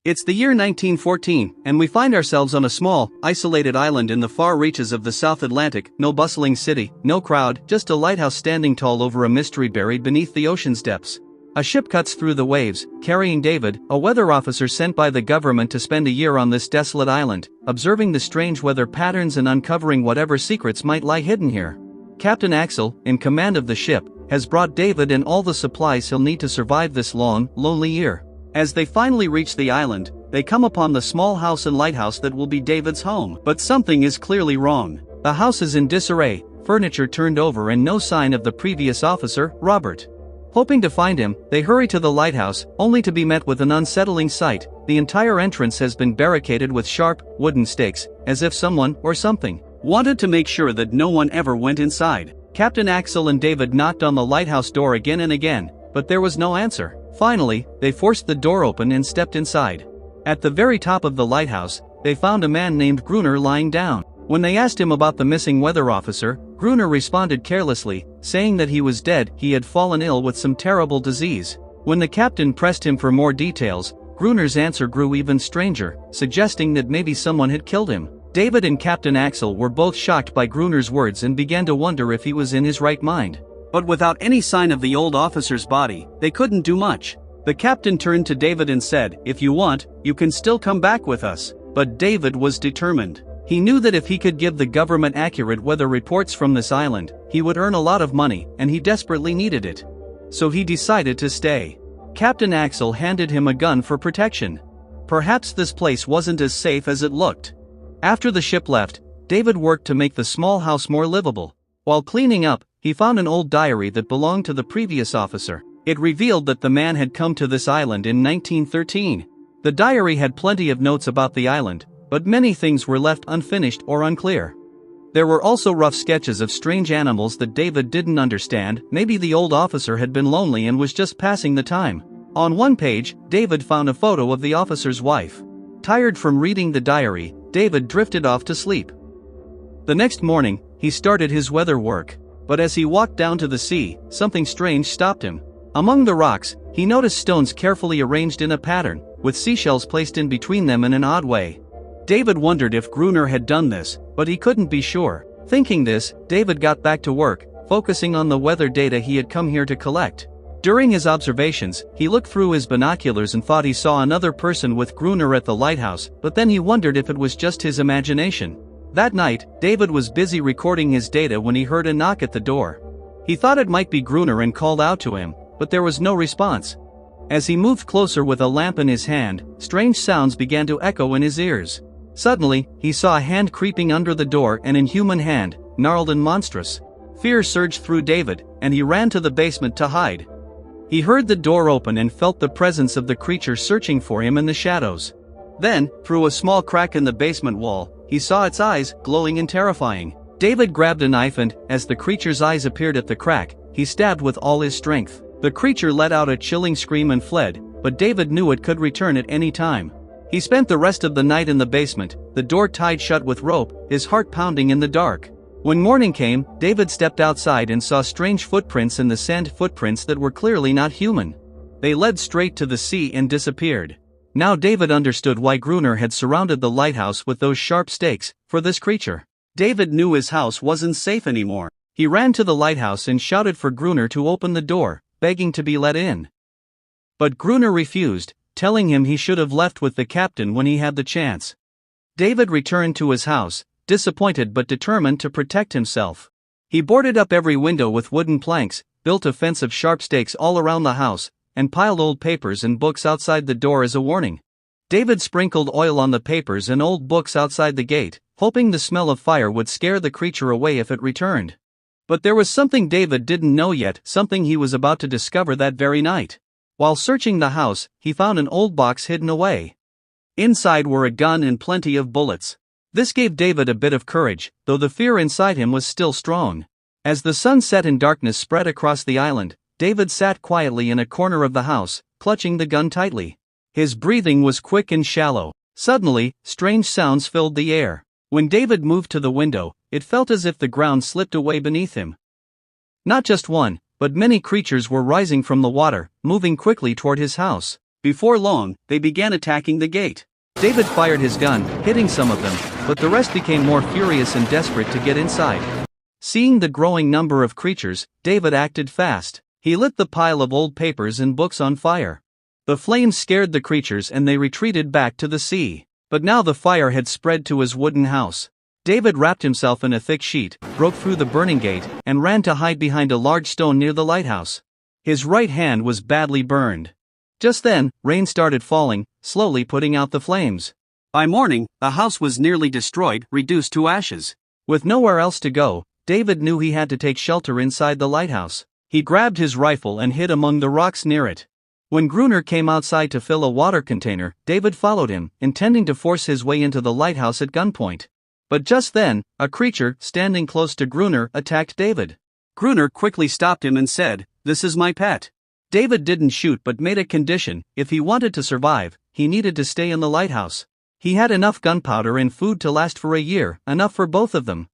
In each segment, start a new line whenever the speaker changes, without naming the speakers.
It's the year 1914, and we find ourselves on a small, isolated island in the far reaches of the South Atlantic. No bustling city, no crowd, just a lighthouse standing tall over a mystery buried beneath the ocean's depths. A ship cuts through the waves, carrying David, a weather officer sent by the government to spend a year on this desolate island, observing the strange weather patterns and uncovering whatever secrets might lie hidden here. Captain Axel, in command of the ship, has brought David and all the supplies he'll need to survive this long, lonely year. As they finally reach the island, they come upon the small house and lighthouse that will be David's home. But something is clearly wrong. The house is in disarray, furniture turned over and no sign of the previous officer, Robert. Hoping to find him, they hurry to the lighthouse, only to be met with an unsettling sight. The entire entrance has been barricaded with sharp, wooden stakes, as if someone, or something, wanted to make sure that no one ever went inside. Captain Axel and David knocked on the lighthouse door again and again, but there was no answer. Finally, they forced the door open and stepped inside. At the very top of the lighthouse, they found a man named Gruner lying down. When they asked him about the missing weather officer, Gruner responded carelessly, saying that he was dead. He had fallen ill with some terrible disease. When the captain pressed him for more details, Gruner's answer grew even stranger, suggesting that maybe someone had killed him. David and Captain Axel were both shocked by Gruner's words and began to wonder if he was in his right mind. But without any sign of the old officer's body, they couldn't do much. The captain turned to David and said, "If you want, you can still come back with us." But David was determined. He knew that if he could give the government accurate weather reports from this island, he would earn a lot of money, and he desperately needed it. So he decided to stay. Captain Axel handed him a gun for protection. Perhaps this place wasn't as safe as it looked. After the ship left, David worked to make the small house more livable. While cleaning up, he found an old diary that belonged to the previous officer. It revealed that the man had come to this island in 1913. The diary had plenty of notes about the island, but many things were left unfinished or unclear. There were also rough sketches of strange animals that David didn't understand. Maybe the old officer had been lonely and was just passing the time. On one page, David found a photo of the officer's wife. Tired from reading the diary, David drifted off to sleep. The next morning, he started his weather work. But as he walked down to the sea, something strange stopped him. Among the rocks, he noticed stones carefully arranged in a pattern, with seashells placed in between them in an odd way. David wondered if Gruner had done this, but he couldn't be sure. Thinking this, David got back to work, focusing on the weather data he had come here to collect. During his observations, he looked through his binoculars and thought he saw another person with Gruner at the lighthouse, but then he wondered if it was just his imagination. That night, David was busy recording his data when he heard a knock at the door. He thought it might be Gruner and called out to him, but there was no response. As he moved closer with a lamp in his hand, strange sounds began to echo in his ears. Suddenly, he saw a hand creeping under the door, an inhuman hand, gnarled and monstrous. Fear surged through David, and he ran to the basement to hide. He heard the door open and felt the presence of the creature searching for him in the shadows. Then, through a small crack in the basement wall, he saw its eyes, glowing and terrifying. David grabbed a knife and, as the creature's eyes appeared at the crack, he stabbed with all his strength. The creature let out a chilling scream and fled, but David knew it could return at any time. He spent the rest of the night in the basement, the door tied shut with rope, his heart pounding in the dark. When morning came, David stepped outside and saw strange footprints in the sand, footprints that were clearly not human. They led straight to the sea and disappeared. Now David understood why Gruner had surrounded the lighthouse with those sharp stakes, for this creature. David knew his house wasn't safe anymore. He ran to the lighthouse and shouted for Gruner to open the door, begging to be let in. But Gruner refused, telling him he should have left with the captain when he had the chance. David returned to his house, disappointed but determined to protect himself. He boarded up every window with wooden planks, built a fence of sharp stakes all around the house, and piled old papers and books outside the door as a warning. David sprinkled oil on the papers and old books outside the gate, hoping the smell of fire would scare the creature away if it returned. But there was something David didn't know yet, something he was about to discover that very night. While searching the house, he found an old box hidden away. Inside were a gun and plenty of bullets. This gave David a bit of courage, though the fear inside him was still strong. As the sun set and darkness spread across the island, David sat quietly in a corner of the house, clutching the gun tightly. His breathing was quick and shallow. Suddenly, strange sounds filled the air. When David moved to the window, it felt as if the ground slipped away beneath him. Not just one, but many creatures were rising from the water, moving quickly toward his house. Before long, they began attacking the gate. David fired his gun, hitting some of them, but the rest became more furious and desperate to get inside. Seeing the growing number of creatures, David acted fast. He lit the pile of old papers and books on fire. The flames scared the creatures and they retreated back to the sea. But now the fire had spread to his wooden house. David wrapped himself in a thick sheet, broke through the burning gate, and ran to hide behind a large stone near the lighthouse. His right hand was badly burned. Just then, rain started falling, slowly putting out the flames. By morning, the house was nearly destroyed, reduced to ashes. With nowhere else to go, David knew he had to take shelter inside the lighthouse. He grabbed his rifle and hid among the rocks near it. When Gruner came outside to fill a water container, David followed him, intending to force his way into the lighthouse at gunpoint. But just then, a creature, standing close to Gruner, attacked David. Gruner quickly stopped him and said, "This is my pet." David didn't shoot but made a condition: if he wanted to survive, he needed to stay in the lighthouse. He had enough gunpowder and food to last for a year, enough for both of them.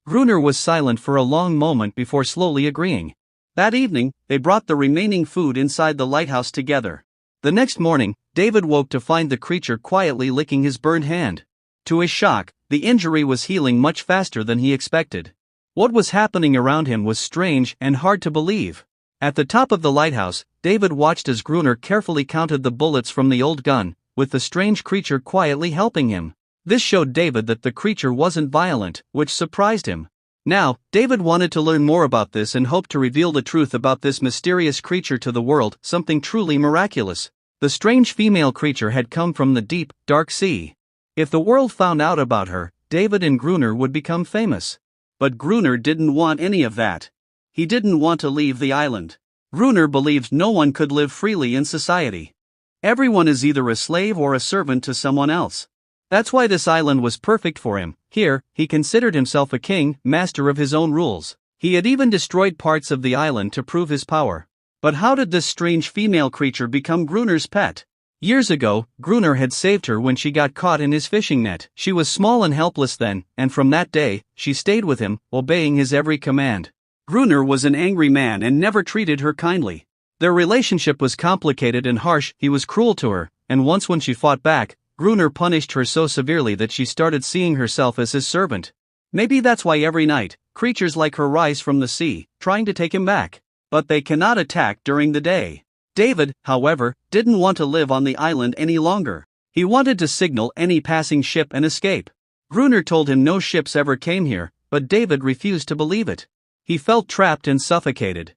Gruner was silent for a long moment before slowly agreeing. That evening, they brought the remaining food inside the lighthouse together. The next morning, David woke to find the creature quietly licking his burned hand. To his shock, the injury was healing much faster than he expected. What was happening around him was strange and hard to believe. At the top of the lighthouse, David watched as Gruner carefully counted the bullets from the old gun, with the strange creature quietly helping him. This showed David that the creature wasn't violent, which surprised him. Now, David wanted to learn more about this and hoped to reveal the truth about this mysterious creature to the world, something truly miraculous. The strange female creature had come from the deep, dark sea. If the world found out about her, David and Gruner would become famous. But Gruner didn't want any of that. He didn't want to leave the island. Gruner believed no one could live freely in society. Everyone is either a slave or a servant to someone else. That's why this island was perfect for him. Here, he considered himself a king, master of his own rules. He had even destroyed parts of the island to prove his power. But how did this strange female creature become Gruner's pet? Years ago, Gruner had saved her when she got caught in his fishing net. She was small and helpless then, and from that day, she stayed with him, obeying his every command. Gruner was an angry man and never treated her kindly. Their relationship was complicated and harsh. He was cruel to her, and once when she fought back, Gruner punished her so severely that she started seeing herself as his servant. Maybe that's why every night, creatures like her rise from the sea, trying to take him back. But they cannot attack during the day. David, however, didn't want to live on the island any longer. He wanted to signal any passing ship and escape. Gruner told him no ships ever came here, but David refused to believe it. He felt trapped and suffocated.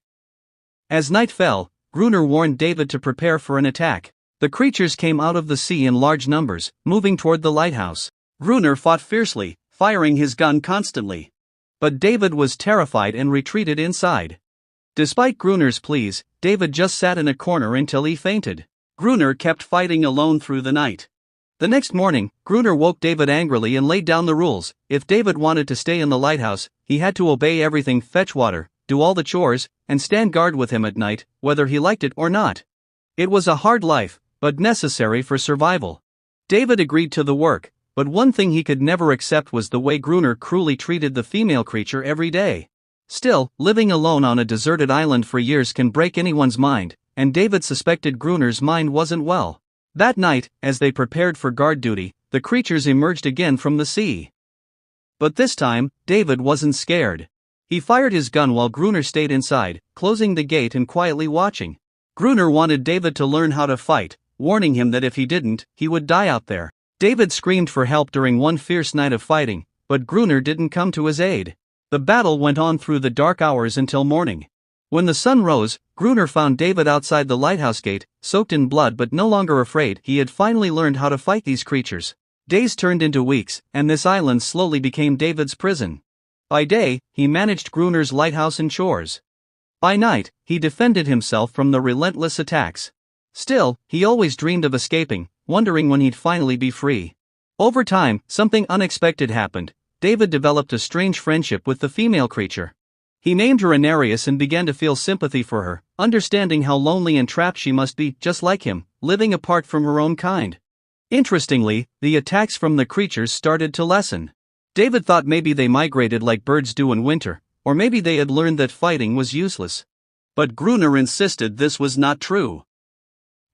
As night fell, Gruner warned David to prepare for an attack. The creatures came out of the sea in large numbers, moving toward the lighthouse. Gruner fought fiercely, firing his gun constantly. But David was terrified and retreated inside. Despite Gruner's pleas, David just sat in a corner until he fainted. Gruner kept fighting alone through the night. The next morning, Gruner woke David angrily and laid down the rules. If David wanted to stay in the lighthouse, he had to obey everything: fetch water, do all the chores, and stand guard with him at night, whether he liked it or not. It was a hard life, but necessary for survival. David agreed to the work, but one thing he could never accept was the way Gruner cruelly treated the female creature every day. Still, living alone on a deserted island for years can break anyone's mind, and David suspected Gruner's mind wasn't well. That night, as they prepared for guard duty, the creatures emerged again from the sea. But this time, David wasn't scared. He fired his gun while Gruner stayed inside, closing the gate and quietly watching. Gruner wanted David to learn how to fight, warning him that if he didn't, he would die out there. David screamed for help during one fierce night of fighting, but Gruner didn't come to his aid. The battle went on through the dark hours until morning. When the sun rose, Gruner found David outside the lighthouse gate, soaked in blood but no longer afraid. He had finally learned how to fight these creatures. Days turned into weeks, and this island slowly became David's prison. By day, he managed Gruner's lighthouse and chores. By night, he defended himself from the relentless attacks. Still, he always dreamed of escaping, wondering when he'd finally be free. Over time, something unexpected happened. David developed a strange friendship with the female creature. He named her Anarius and began to feel sympathy for her, understanding how lonely and trapped she must be, just like him, living apart from her own kind. Interestingly, the attacks from the creatures started to lessen. David thought maybe they migrated like birds do in winter, or maybe they had learned that fighting was useless. But Gruner insisted this was not true.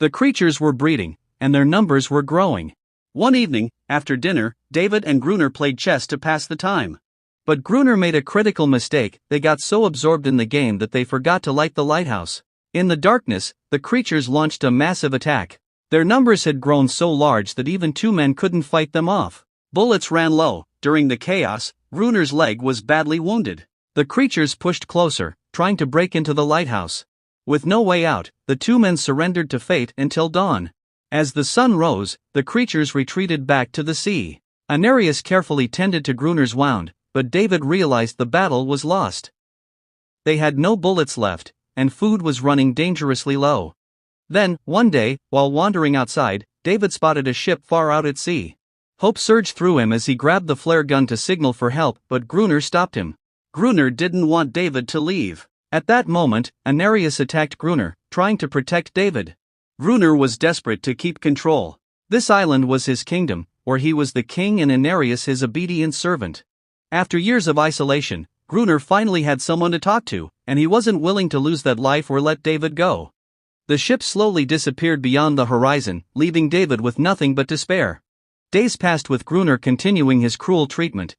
The creatures were breeding, and their numbers were growing. One evening, after dinner, David and Gruner played chess to pass the time. But Gruner made a critical mistake. They got so absorbed in the game that they forgot to light the lighthouse. In the darkness, the creatures launched a massive attack. Their numbers had grown so large that even 2 men couldn't fight them off. Bullets ran low. During the chaos, Gruner's leg was badly wounded. The creatures pushed closer, trying to break into the lighthouse. With no way out, the 2 men surrendered to fate until dawn. As the sun rose, the creatures retreated back to the sea. Anarius carefully tended to Gruner's wound, but David realized the battle was lost. They had no bullets left, and food was running dangerously low. Then, one day, while wandering outside, David spotted a ship far out at sea. Hope surged through him as he grabbed the flare gun to signal for help, but Gruner stopped him. Gruner didn't want David to leave. At that moment, Anarius attacked Gruner, trying to protect David. Gruner was desperate to keep control. This island was his kingdom, where he was the king and Anarius his obedient servant. After years of isolation, Gruner finally had someone to talk to, and he wasn't willing to lose that life or let David go. The ship slowly disappeared beyond the horizon, leaving David with nothing but despair. Days passed with Gruner continuing his cruel treatment,